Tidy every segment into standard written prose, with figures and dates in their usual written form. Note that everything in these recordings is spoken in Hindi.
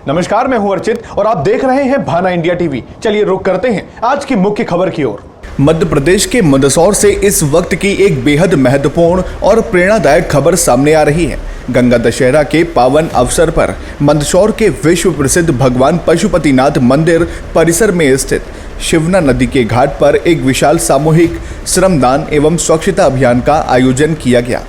नमस्कार, मैं हूं अर्चित और आप देख रहे हैं भाना इंडिया टीवी। चलिए रुक करते हैं आज की मुख्य खबर की ओर। मध्य प्रदेश के मंदसौर से इस वक्त की एक बेहद महत्वपूर्ण और प्रेरणादायक खबर सामने आ रही है। गंगा दशहरा के पावन अवसर पर मंदसौर के विश्व प्रसिद्ध भगवान पशुपतिनाथ मंदिर परिसर में स्थित शिवना नदी के घाट पर एक विशाल सामूहिक श्रमदान एवं स्वच्छता अभियान का आयोजन किया गया।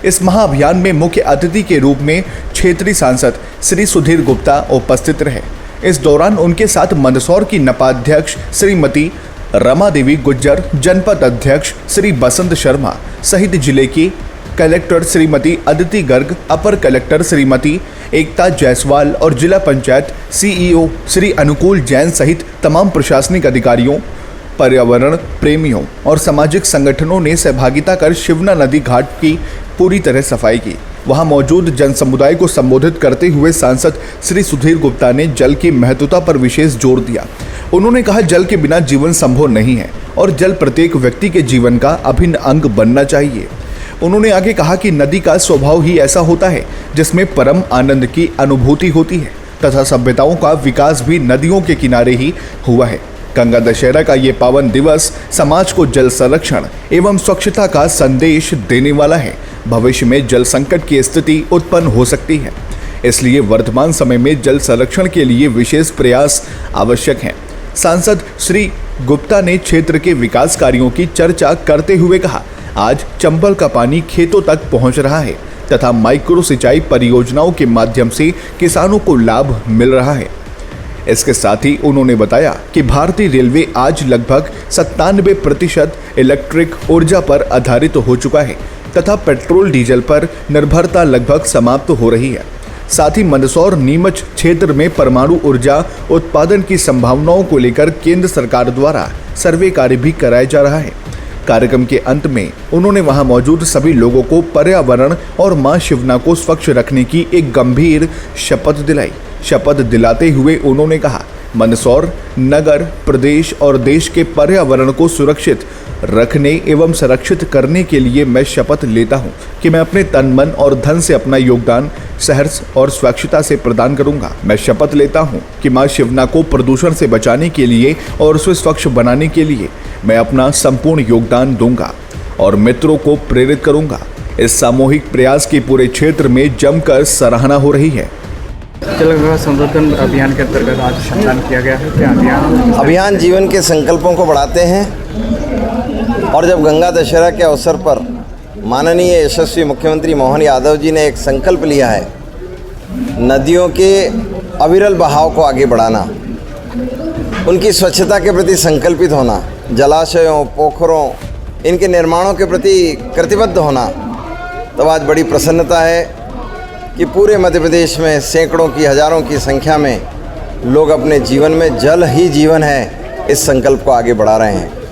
इस महाअभियान में मुख्य अतिथि के रूप में क्षेत्रीय सांसद श्री सुधीर गुप्ता उपस्थित रहे। इस दौरान उनके साथ मंदसौर की नपाध्यक्ष श्रीमती रमा देवी गुज्जर, जनपद अध्यक्ष श्री बसंत शर्मा सहित जिले की कलेक्टर श्रीमती अदिति गर्ग, अपर कलेक्टर श्रीमती एकता जायसवाल और जिला पंचायत सीईओ श्री अनुकूल जैन सहित तमाम प्रशासनिक अधिकारियों, पर्यावरण प्रेमियों और सामाजिक संगठनों ने सहभागिता कर शिवना नदी घाट की पूरी तरह सफाई की। वहां मौजूद जन समुदाय को संबोधित करते हुए सांसद श्री सुधीर गुप्ता ने जल की महत्वता पर विशेष जोर दिया। उन्होंने कहा, जल के बिना जीवन संभव नहीं है और जल प्रत्येक व्यक्ति के जीवन का अभिन्न अंग बनना चाहिए। उन्होंने आगे कहा कि नदी का स्वभाव ही ऐसा होता है जिसमें परम आनंद की अनुभूति होती है तथा सभ्यताओं का विकास भी नदियों के किनारे ही हुआ है। गंगा दशहरा का ये पावन दिवस समाज को जल संरक्षण एवं स्वच्छता का संदेश देने वाला है। भविष्य में जल संकट की स्थिति उत्पन्न हो सकती है, इसलिए वर्तमान समय में जल संरक्षण के लिए विशेष प्रयास आवश्यक हैं। सांसद श्री गुप्ता ने क्षेत्र के विकास कार्यों की चर्चा करते हुए कहा, आज चंबल का पानी खेतों तक पहुंच रहा है तथा माइक्रो सिंचाई परियोजनाओं के माध्यम से किसानों को लाभ मिल रहा है। इसके साथ ही उन्होंने बताया कि भारतीय रेलवे आज लगभग 97% इलेक्ट्रिक ऊर्जा पर आधारित हो चुका है तथा पेट्रोल डीजल पर निर्भरता लगभग समाप्त हो रही है। साथ ही मंदसौर नीमच क्षेत्र में परमाणु ऊर्जा उत्पादन की संभावनाओं को लेकर केंद्र सरकार द्वारा सर्वे कार्य भी कराया जा रहा है। कार्यक्रम के अंत में उन्होंने वहां मौजूद सभी लोगों को पर्यावरण और मां शिवना को स्वच्छ रखने की एक गंभीर शपथ दिलाई। शपथ दिलाते हुए उन्होंने कहा, मंदसौर नगर, प्रदेश और देश के पर्यावरण को सुरक्षित रखने एवं संरक्षित करने के लिए मैं शपथ लेता हूं कि मैं अपने तन मन और धन से अपना योगदान सहर्ष और स्वच्छता से प्रदान करूंगा। मैं शपथ लेता हूं कि मां शिवना को प्रदूषण से बचाने के लिए और उसे स्वच्छ बनाने के लिए मैं अपना संपूर्ण योगदान दूंगा और मित्रों को प्रेरित करूंगा। इस सामूहिक प्रयास की पूरे क्षेत्र में जमकर सराहना हो रही है। जल गंगा संवर्धन अभियान के अंतर्गत आज श्रमदान किया गया है। क्या अभियान जीवन के संकल्पों को बढ़ाते हैं और जब गंगा दशहरा के अवसर पर माननीय यशस्वी मुख्यमंत्री मोहन यादव जी ने एक संकल्प लिया है, नदियों के अविरल बहाव को आगे बढ़ाना, उनकी स्वच्छता के प्रति संकल्पित होना, जलाशयों, पोखरों, इनके निर्माणों के प्रति प्रतिबद्ध होना, तब आज बड़ी प्रसन्नता है कि पूरे मध्य प्रदेश में सैकड़ों की, हजारों की संख्या में लोग अपने जीवन में जल ही जीवन है इस संकल्प को आगे बढ़ा रहे हैं।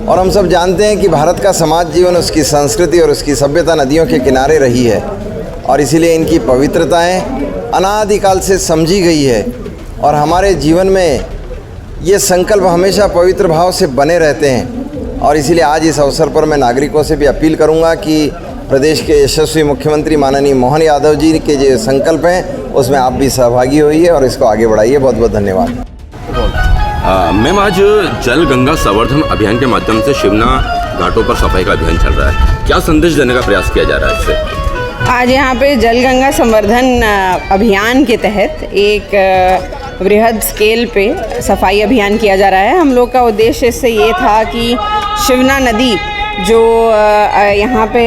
और हम सब जानते हैं कि भारत का समाज जीवन, उसकी संस्कृति और उसकी सभ्यता नदियों के किनारे रही है और इसीलिए इनकी पवित्रताएं अनादिकाल से समझी गई है और हमारे जीवन में ये संकल्प हमेशा पवित्र भाव से बने रहते हैं। और इसीलिए आज इस अवसर पर मैं नागरिकों से भी अपील करूँगा कि प्रदेश के यशस्वी मुख्यमंत्री माननीय मोहन यादव जी के जो संकल्प हैं उसमें आप भी सहभागी होइए और इसको आगे बढ़ाइए। बहुत बहुत धन्यवाद। मैम, आज जल गंगा संवर्धन अभियान के माध्यम से शिवना घाटों पर सफाई का अभियान चल रहा है, क्या संदेश देने का प्रयास किया जा रहा है इससे? आज यहाँ पे जल गंगा संवर्धन अभियान के तहत एक वृहद स्केल पे सफाई अभियान किया जा रहा है। हम लोग का उद्देश्य इससे ये था कि शिवना नदी जो यहाँ पे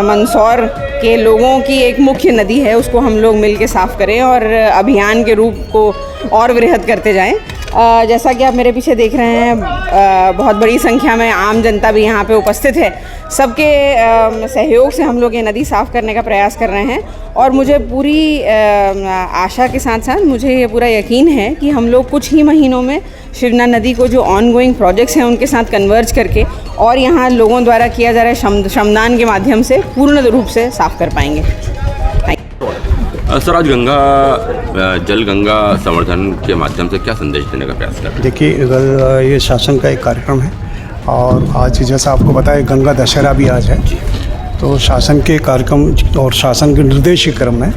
मंदसौर के लोगों की एक मुख्य नदी है, उसको हम लोग मिल के साफ़ करें और अभियान के रूप को और वृहद करते जाएं। जैसा कि आप मेरे पीछे देख रहे हैं, बहुत बड़ी संख्या में आम जनता भी यहाँ पे उपस्थित है। सबके सहयोग से हम लोग ये नदी साफ़ करने का प्रयास कर रहे हैं और मुझे पूरी आशा के साथ साथ मुझे ये पूरा यकीन है कि हम लोग कुछ ही महीनों में शिवना नदी को जो ऑनगोइंग प्रोजेक्ट्स हैं उनके साथ कन्वर्ज करके और यहाँ लोगों द्वारा किया जा रहा है श्रमदान के माध्यम से पूर्ण रूप से साफ़ कर पाएंगे। सर, आज जल गंगा संवर्धन के माध्यम से क्या संदेश देने का प्रयास कर रहे हैं? देखिए, ये शासन का एक कार्यक्रम है और आज जैसा आपको बताया गंगा दशहरा भी आज है, तो शासन के कार्यक्रम और शासन के निर्देश के क्रम में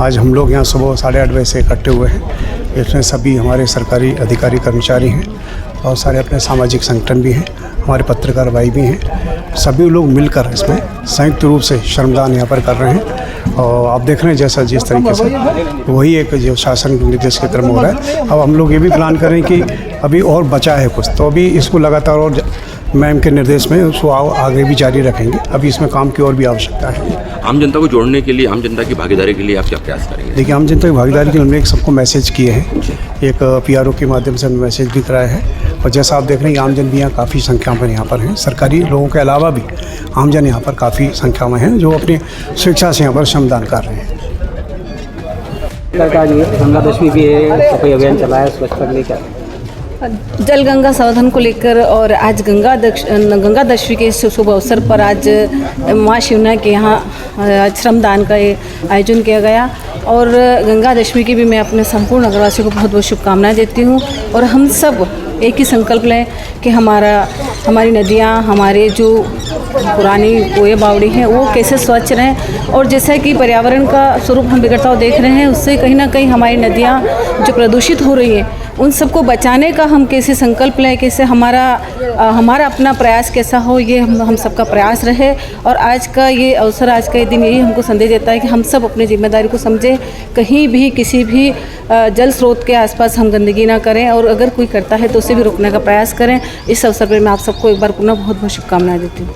आज हम लोग यहाँ सुबह 8:30 बजे से इकट्ठे हुए हैं। इसमें सभी हमारे सरकारी अधिकारी कर्मचारी हैं और सारे अपने सामाजिक संगठन भी हैं, हमारे पत्रकार भाई भी हैं। सभी लोग मिलकर इसमें संयुक्त रूप से श्रमदान यहाँ पर कर रहे हैं और आप देख रहे हैं जैसा जिस तरीके से वही एक जो शासन के निर्देश के क्रम हो रहा है। अब हम लोग ये भी प्लान करें कि अभी और बचा है कुछ, तो अभी इसको लगातार और मैम के निर्देश में उसको आगे भी जारी रखेंगे। अभी इसमें काम की और भी आवश्यकता है। आम जनता को जोड़ने के लिए, आम जनता की भागीदारी के लिए आप क्या प्रयास करेंगे? देखिए, आम जनता की भागीदारी के लिए हमने एक सबको मैसेज किए हैं, एक PRO के माध्यम से हमने मैसेज भी कराया है और जैसा आप देख रहे हैं आमजन भी यहाँ काफ़ी संख्या में यहाँ पर हैं। सरकारी लोगों के अलावा भी आमजन यहाँ पर काफ़ी संख्या में हैं जो अपनी स्वेच्छा से यहाँ पर श्रमदान कर रहे हैं। गंगा दशमी भी सफाई अभियान चलाया, स्वच्छता के लिए क्या? जल गंगा संवर्धन को लेकर और आज गंगा दशमी के शुभ अवसर पर आज माँ शिवना के यहाँ श्रमदान का आयोजन किया गया और गंगा दशमी की भी मैं अपने संपूर्ण नगरवासियों को बहुत बहुत शुभकामनाएं देती हूँ। और हम सब एक ही संकल्प लें कि हमारी नदियाँ, हमारे जो पुरानी कुएँ बावड़ी हैं वो कैसे स्वच्छ रहें और जैसा कि पर्यावरण का स्वरूप हम बिगड़ता हुआ देख रहे हैं, उससे कहीं ना कहीं हमारी नदियाँ जो प्रदूषित हो रही हैं उन सबको बचाने का हम कैसे संकल्प लें, कैसे हमारा अपना प्रयास कैसा हो, ये हम सबका प्रयास रहे। और आज का ये अवसर, आज का ये दिन यही हमको संदेश देता है कि हम सब अपनी जिम्मेदारी को समझें, कहीं भी किसी भी जल स्रोत के आसपास हम गंदगी ना करें और अगर कोई करता है तो उसे भी रोकने का प्रयास करें। इस अवसर पर मैं आप सबको एक बार पुनः बहुत बहुत शुभकामनाएं देती हूँ।